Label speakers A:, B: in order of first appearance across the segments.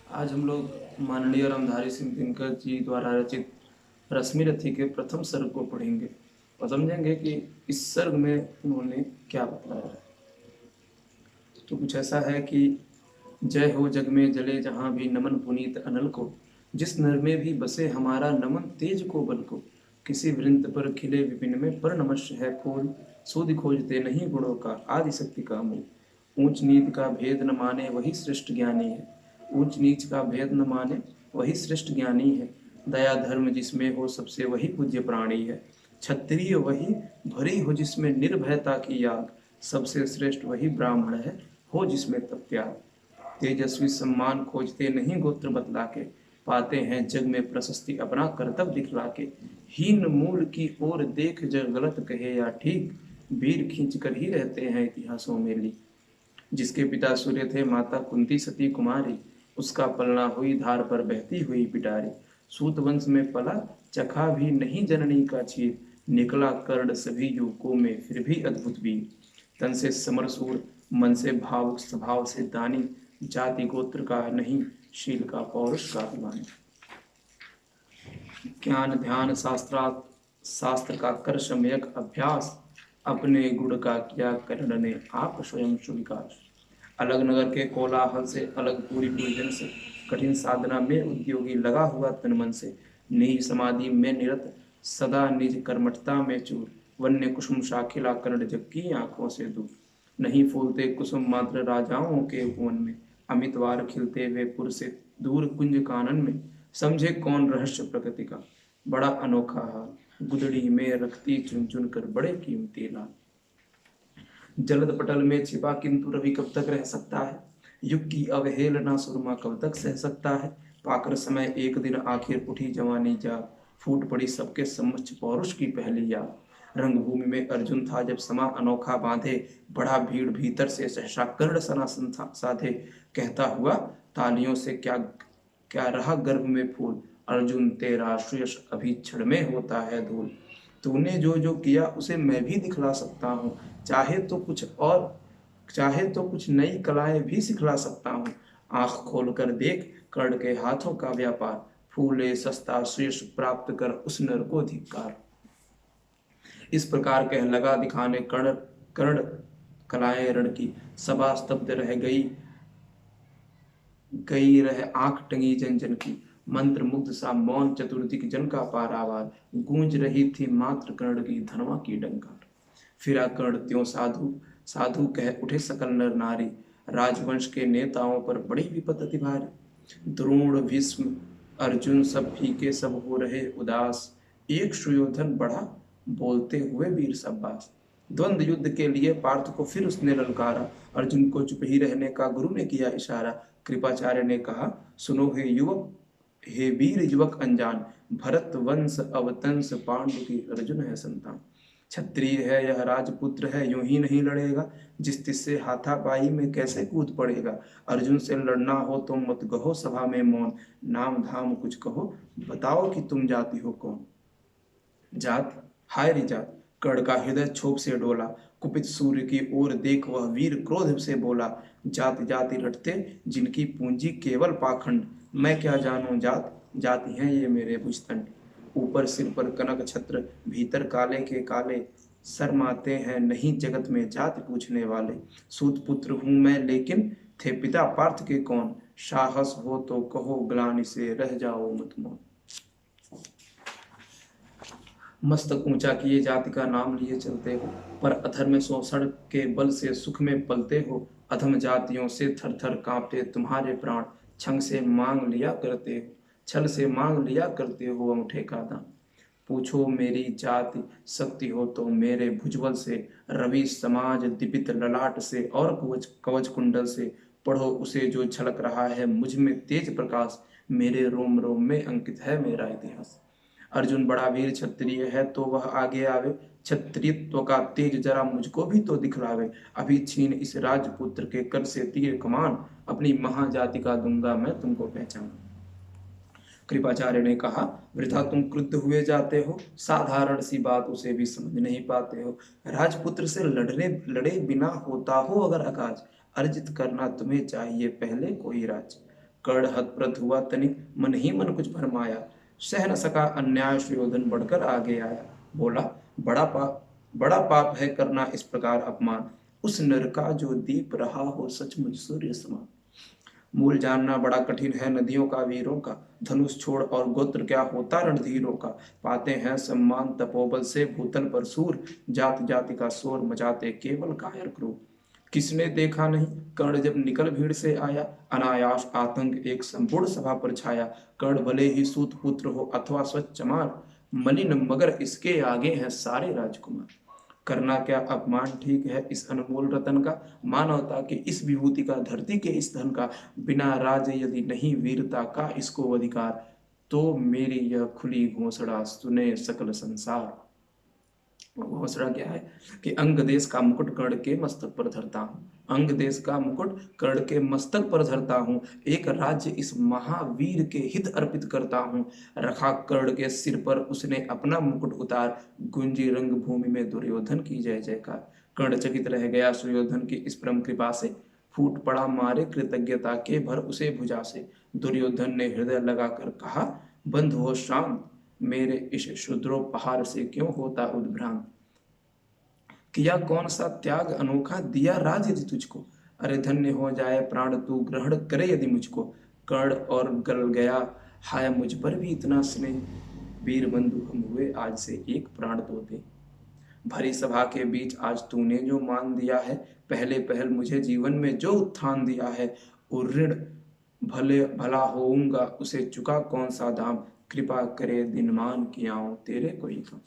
A: आज हम लोग माननीय रामधारी सिंह दिनकर जी द्वारा रचित रश्मि रथी के प्रथम सर्ग को पढ़ेंगे और समझेंगे कि इस सर्ग में उन्होंने क्या बतलाया है। तो कुछ ऐसा है कि जय हो जग में जले जहाँ भी नमन पुनीत अनल को, जिस नर में भी बसे हमारा नमन तेज को बल को। किसी वृंत पर खिले विपिन में पर नमस्य है फूल, सूद खोजते नहीं गुणों का आदि शक्ति का मूल। ऊंच नीच का भेद न माने वही श्रेष्ठ ज्ञानी है, ऊंच नीच का भेद न माने वही श्रेष्ठ ज्ञानी है। दया धर्म जिसमें हो सबसे वही पूज्य प्राणी है। क्षत्रिय वही भरी हो जिसमें निर्भयता की याद, सबसे श्रेष्ठ वही ब्राह्मण है हो जिसमें तप त्याग। तेजस्वी सम्मान खोजते नहीं गोत्र बतला के, पाते हैं जग में प्रशस्ति अपना कर्तव्य दिखला के। हीन मूल की ओर देख जग गलत कहे या ठीक, वीर खींच कर ही रहते हैं इतिहासों में ली। जिसके पिता सूर्य थे माता कुंती सती कुमारी, उसका पलना हुई धार पर बहती हुई पिटारी। सूत वंश में पला चखा भी नहीं जननी का चीर, निकला कर्ण सभी युवकों में फिर भी अद्भुत वीर। तन से समरसूर मन से भावुक स्वभाव से दानी, जाति गोत्र का नहीं शील का पौरुष का अभिमानी। ज्ञान ध्यान शास्त्र का कर सम्यक अभ्यास, अपने गुण का किया कर्ण ने आप स्वयं सुविकास। अलग नगर के कोलाहल से अलग पूरी पूजन से, कठिन साधना में उद्योगी लगा हुआ तन मन से। निज समाधि में निरत सदा निज कर्मठता में चूर, वन्य कुसुम शाखिला कर्ण जग की आंखों से दूर। नहीं फूलते कुसुम मात्र राजाओं के उपवन में, अमितवार खिलते हुए पुर से दूर कुंज कानन में। समझे कौन रहस्य प्रकृति का बड़ा अनोखा हाल, गुदड़ी में रखती चुन चुन कर बड़े कीमती लाल। जलद पटल में छिपा किंतु रवि कब तक रह सकता है, युग की अवहेलना सुरमा कब तक सह सकता है। पाकर समय एक दिन आखिर उठी जवानी जाग, फूट पड़ी सबके समक्ष पौरुष की पहली याद। रंगभूमि में अर्जुन था जब समा अनोखा बांधे, बड़ा भीड़ भीतर से सहसा कर्ण सनासन साधे। कहता हुआ तालियों से क्या क्या रहा गर्भ में फूल, अर्जुन तेरा श्रेयस अभी क्षण में होता है धूल। तूने जो जो किया उसे मैं भी दिखला सकता हूँ, चाहे तो कुछ नई कलाएं भी सिखला सकता हूँ। आंख खोल कर देख कर्ण के हाथों का व्यापार, फूले सस्ता श्रेयस प्राप्त कर उस नर को धिक्कार। इस प्रकार कह लगा दिखाने कर्ण कर्ण कलाएं रण की, सभा स्तब्ध रह गई रह आंख टंगी जन जन की। मंत्र मुग्ध सा मौन चतुर्दिक जन का पारावार, गूंज रही थी मात्र कर्ण की धनवा की डंकार। फिरा कर्ण त्यों साधु साधु कह उठे सकल नर नारी, राजवंश के नेताओं पर बड़ी विपत्ति भारी। द्रोण भीष्म अर्जुन सब फीके सब हो रहे उदास, एक सुयोधन बढ़ा बोलते हुए वीर सब्बास। द्वंद्व युद्ध के लिए पार्थ को फिर उसने ललकारा, अर्जुन को चुप ही रहने का गुरु ने किया इशारा। कृपाचार्य ने कहा सुनो हे युवक, हे वीर युवक अनजान, भरत वंश अवतंस पांडु की अर्जुन है संतान। क्षत्रिय है यह राजपुत्र है यूं ही नहीं लड़ेगा, जिस तिससे हाथापाई में कैसे कूद पड़ेगा। अर्जुन से लड़ना हो तो मत कहो सभा में मौन, नाम धाम कुछ कहो बताओ कि तुम जाति हो कौन। जात हाय रे जात, कर्ण का हृदय क्षोभ से डोला, कुपित सूर्य की ओर देख वह वीर क्रोध से बोला। जाति जाति रटते जिनकी पूंजी केवल पाखंड, मैं क्या जानूं जात, जाति हैं ये मेरे भुजदंड। ऊपर सिर पर कनक छत्र भीतर काले के काले, शर्माते हैं नहीं जगत में जाति पूछने वाले। सूत पुत्र हूं मैं लेकिन थे पिता पार्थ के कौन, साहस हो तो कहो ग्लानि से रह जाओ मत मौन। मस्तक ऊंचा किए जाति का नाम लिए चलते हो, पर अधर्म शोषण के बल से सुख में पलते हो। अधम जातियों से थर थर कांपते तुम्हारे प्राण, छंग से मांग लिया करते हो, छल से मांग लिया करते हो अंगूठे का दाम। पूछो मेरी जाति शक्ति हो तो मेरे भुजबल से, रवि समाज दीपित ललाट से और कवच कवच कुंडल से। पढ़ो उसे जो झलक रहा है मुझ में तेज प्रकाश, मेरे रोम रोम में अंकित है मेरा इतिहास। अर्जुन बड़ा वीर क्षत्रिय है तो वह आगे आवे, क्षत्रियत्व का तेज जरा मुझको भी तो दिखलावे। अभी छीन इस राजपुत्र के कर से तीर कमान, अपनी महाजाति का दूंगा मैं तुमको पहचान। कृपाचार्य ने कहा वृथा तुम क्रुद्ध हुए जाते हो, साधारण सी बात उसे भी समझ नहीं पाते हो। राजपुत्र से लड़े बिना होता हो अगर अकाज, अर्जित करना तुम्हें चाहिए पहले कोई राज। कर्ण हतप्रत हुआ तनिक, मन ही मन कुछ भरमाया, सह न सका अन्याय, सुयोधन बढ़कर आगे आया। बोला, बड़ा पाप है करना इस प्रकार अपमान, उस नर का जो दीप रहा हो सचमुच सूर्य समान। मूल जानना बड़ा कठिन है नदियों का वीरों का, धनुष छोड़ और गोत्र क्या होता रणधीरों का। पाते हैं सम्मान तपोबल से भूतल पर सूर, जाति जाति का शोर मचाते केवल कायर क्रूर। किसने देखा नहीं कर्ण जब निकल भीड़ से आया, अनायास आतंक एक संपूर्ण सभा पर छाया। कर्ण भले ही सूत पुत्र हो अथवा स्वच्छ चमार, मलिन मगर इसके आगे हैं सारे राजकुमार। करना क्या अपमान ठीक है इस अनमोल रतन का, मानवता के इस विभूति का, धरती के इस धन का। बिना राज यदि नहीं वीरता का इसको अधिकार, तो मेरी यह खुली घोषणा सुने सकल संसार। घोषणा क्या है कि अंग देश का मुकुट कर्ण के मस्तक पर धरता हूं, अंग देश का मुकुट कर्ण के मस्तक पर धरता हूं, एक राज्य इस महावीर के हित अर्पित करता हूं। रखा कर्ण के सिर पर उसने अपना मुकुट उतार, गुंजी रंग भूमि में दुर्योधन की जय जयकार। कर्ण चकित रह गया सुयोधन की इस परम कृपा से, फूट पड़ा मारे कृतज्ञता के भर उसे भुजा से। दुर्योधन ने हृदय लगाकर कहा, बंधु हो शांत, मेरे इस शूद्रोपहार से क्यों होता उद्भ्रांत। किया कौन सा त्याग अनोखा, दिया राज यदि तुझको, अरे धन्य हो जाए प्राण तू ग्रहण करे यदि मुझको। कर्ण और गल गया, हाय मुझ पर भी इतना स्नेह, वीर बंधु हम हुए आज से एक प्राण तो दे। भरी सभा के बीच आज तूने जो मान दिया है, पहले पहल मुझे जीवन में जो उत्थान दिया है, और ऋण भले भला होऊंगा उसे चुका कौन सा दाम। कृपा करे दिनमान कियाऊं तेरे कोई काम।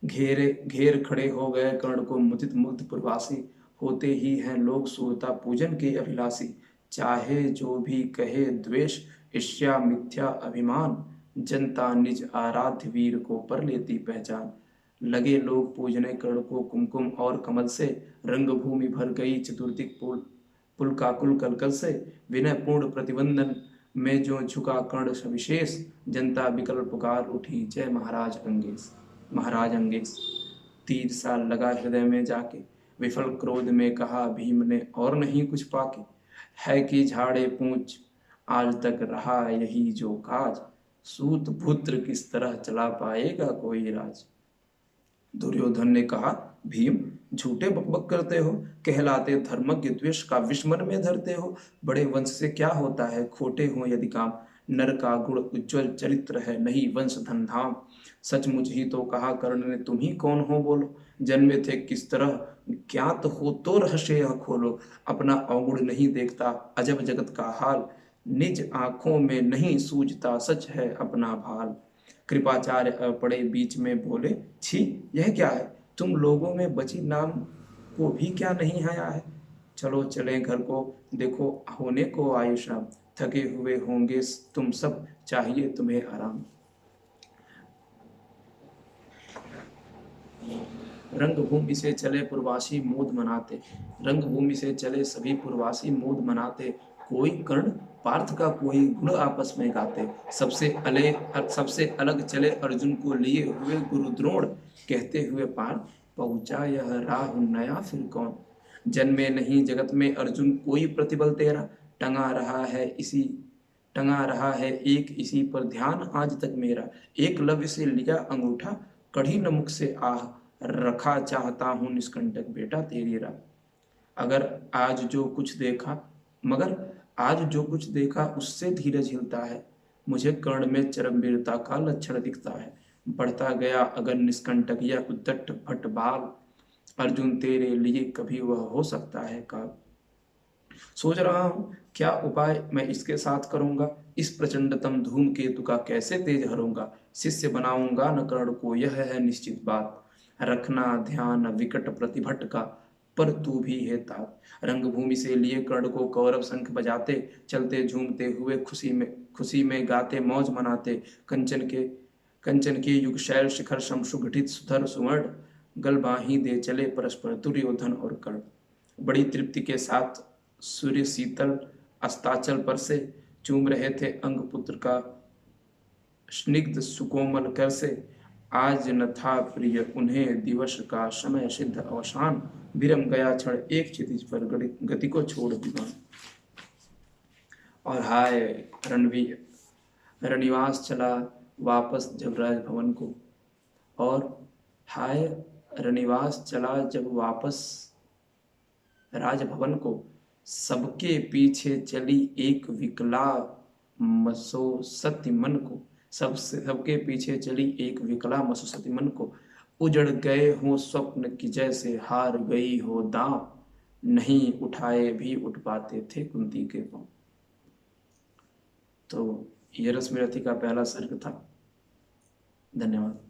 A: घेर खड़े हो गए कर्ण को मुदित मुग्ध प्रवासी, होते ही हैं लोग सूरता पूजन के अभिलाषी। चाहे जो भी कहे द्वेष ईर्ष्या मिथ्या अभिमान, जनता निज आराध्य वीर को पर लेती पहचान। लगे लोग पूजने कर्ण को कुमकुम और कमल से, रंग भूमि भर गई चतुर्दिक पुलकाकुल कलकल से। विनय पूर्ण प्रतिबंधन में जो झुका कर्ण सविशेष, जनता विकल पुकार उठी जय महाराज अंगेश। महाराज अंगेश तीर सा लगा हृदय में जाके, विफल क्रोध में कहा भीम ने और नहीं कुछ पाके। है कि झाड़े पूंछ आज तक रहा यही जो काज, सूत पुत्र किस तरह चला पाएगा कोई राज। दुर्योधन ने कहा, भीम झूठे बकबक करते हो, कहलाते धर्मज्ञ द्वेष का विस्मर में धरते हो। बड़े वंश से क्या होता है खोटे हो यदि काम, नर का गुण उज्ज्वल चरित्र है नहीं वंश धन धाम। सचमुच ही तो कहा कर्ण ने, तुम ही कौन हो बोलो, जन्मे थे किस तरह ज्ञात हो तो रहस्य यह खोलो। अपना अवगुण नहीं देखता अजब जगत का हाल, निज आंखों में नहीं सूझता सच है अपना भाल। कृपाचार्य पड़े बीच में बोले, छी यह क्या है, तुम लोगों में बची नाम को भी क्या नहीं आया है। चलो चलें घर को, देखो होने को आए शाम, थके हुए होंगे तुम सब, चाहिए तुम्हें आराम। रंगभूमि से चले पूर्वासी मोद मनाते, रंगभूमि से चले सभी पूर्वासी मोद मनाते। कोई कर्ण पार्थ का कोई गुण आपस में गाते, सबसे अलग चले अर्जुन को लिए हुए गुरु द्रोण, कहते हुए पार्थ पहुंचा यह राह नया फिर कौन। जन्मे नहीं जगत में अर्जुन कोई प्रतिबल तेरा, टंगा रहा है एक इसी पर ध्यान आज तक मेरा। एकलव्य से लिया अंगूठा, कढ़ी न मुख से आह, रखा चाहता हूं निष्कंटक बेटा तेरी राह। मगर आज जो कुछ देखा उससे धीरज हिलता है, मुझे कर्ण में चरम वीरता का लक्षण दिखता है। बढ़ता गया अगर निष्कंटक या उद्दट भट्ट बाल, अर्जुन तेरे लिए कभी वह हो सकता है काल। सोच रहा हूं क्या उपाय मैं इसके साथ करूंगा, इस प्रचंडतम धूमकेतु का कैसे तेज हरूंगा। शिष्य बनाऊंगा न कर्ण को यह है निश्चित बात, रखना ध्यान विकट प्रतिभट का पर तू भी है तात। रंगभूमि से लिए कर्ण को कौरव शंख बजाते, चलते झूमते हुए खुशी में गाते मौज मनाते। कंचन के युग शैल शिखर सुगठित सुधर सुवर्ण, गल बाही दे चले परस्पर दुर्योधन और कर्ण। बड़ी तृप्ति के साथ सूर्य शीतल अस्ताचल पर से चूम रहे थे अंग पुत्र का स्निग्ध सुकोमल कर से। आज न था प्रिय उन्हें दिवस का समय सिद्ध अवसान, विरम गया क्षण एक क्षितिज पर गति को छोड़ विमान। और हाय रणनिवास चला वापस जब राजभवन को। और हाय रणनिवास चला जब वापस राजभवन को, सबके पीछे चली एक विकला मसोसती मन को, सबके पीछे चली एक विकला मसोसती मन को। उजड़ गए हों स्वप्न की जैसे हार गई हो दांव, नहीं उठाए भी उठ पाते थे कुंती के पांव। तो ये रश्मिरथी का पहला सर्ग था। धन्यवाद।